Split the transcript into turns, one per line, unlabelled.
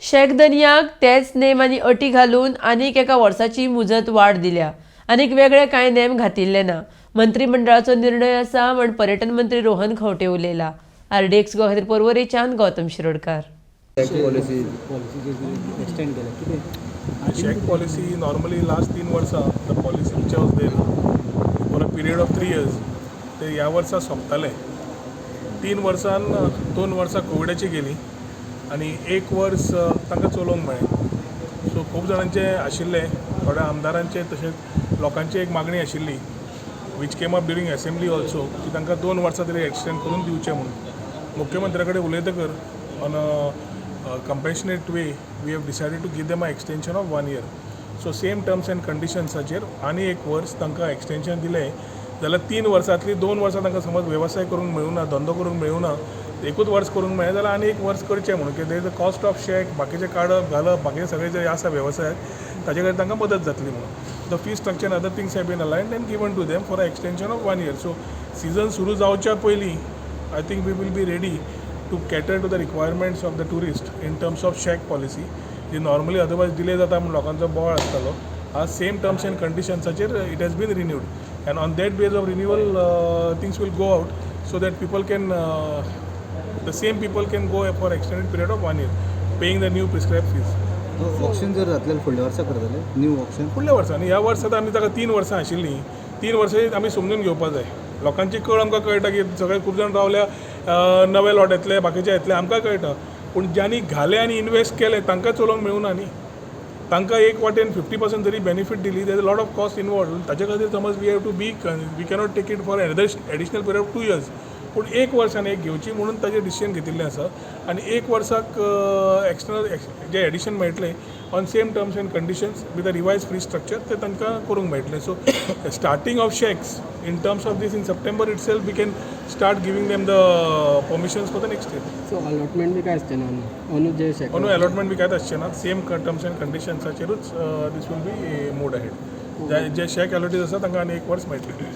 शेख दनियाक तेच नेम आनी अटी घालून आनीक एका वर्साची मुजत वाड दिल्या. आनीक वेगळे कांय नेम घातिल्ले ना. मंत्रिमंडळाचो निर्णय आसा म्हण पर्यटन मंत्री रोहन खंवटे उलयला. RDX गोवा खातीर पर्वरीच्यान गौतम शिरोडकार.
शेक पॉलिसी नॉर्मली लास्ट 3 वर्सां the policy which was there for a period of 3 years ते ह्या वर्सा सोंपताले. 3 वर्सान 2 वर्सां कोविडाची गेली आनी 1 वर्स तांकां चलोवंक मेळ्ळें. सो खूब जाणांचे आशिल्ले, थोड्या आमदारांचे तशेंच लोकांची एक मागणी आशिल्ली which came up during assembly also की तांकां 2 वर्सां तरी एक्सटेंड करून दिवचें म्हणून. मुख्यमंत्र्या कडेन उलयतकर on a compassionate way we have decided to give them a extension of 1 year. So same terms and कंडिशन्साचेर आनी 1 वर्स तांकां एक्सटेंशन दिलें जाल्यार 3 वर्सांतली 2 वर्सां तांकां समज वेवसाय करूंक मेळूना, धंदो करूंक मेळूना, 1 वर्स करूंक मेळ्ळें जाल्यार आनी 1 वर्स करचें म्हणून. की there is a cost of shack, बाकीचें काडप घालप, बाकीचे सगळे जे आसा वेवसायाक ताजे कडेन तांकां मदत जातली म्हणून. The fee structure other things have been aligned and given to them for a extension of 1 year. So season सुरू जावच्या पयलीं I think we will be ready to cater to the requirements of the tourist in terms of shack policy जी normally otherwise delay जाता म्हणून लोकांचो बोवाळ आसतालो. आज सेम टर्म्स एंड कंडिशन्साचेर it has been renewed and on that base of renewal things will go out so that people can the same people can go for extended period of 1 year paying the new prescribed fees.
Option जर जातलें फुडल्या वर्सा करतले new option
फुडल्या वर्सांनी. ह्या वर्सांत आमी ताका 3 वर्सां आशिल्लीं, 3 वर्सां आमी समजून घेवपाक जाय. लोकांची कळ आमकां कळटा की सगळे खूब जाण रावल्या, नवे लॉट येतले, बाकीचे येतले, आमकां कळटा. पूण ज्यांनी घाले आनी इन्वेस्ट केले तांकां चलोवंक मेळूना न्ही. तांकां एक वाटेन 50% जरी बेनिफीट दिली there is a lot of cost involve. ताचे खातीर समज we have to be we cannot take it for additional period of 2 years. पूण 1 वर्सान एक घेवची म्हणून ताजें डिसिजन घेतिल्लें आसा आनी 1 वर्साक एक्सटर्नल जे एडिशन मेळटलें on same terms and conditions with a revise fee structure ते तांकां करूंक मेळटलें. So starting of shacks in terms of this in September itself we can start giving them the permissions for the next year.
सो allotment बी काय आसचें ना अंदू जे शेक
अंदू अलॉटमेंट बी कांयच आसचें ना. सेम टर्म्स एंड कंडिशन्साचेरूच this will be moved ahead. जे शेक अलॉटीज आसा तांकां आनी 1 वर्स मेळटलें.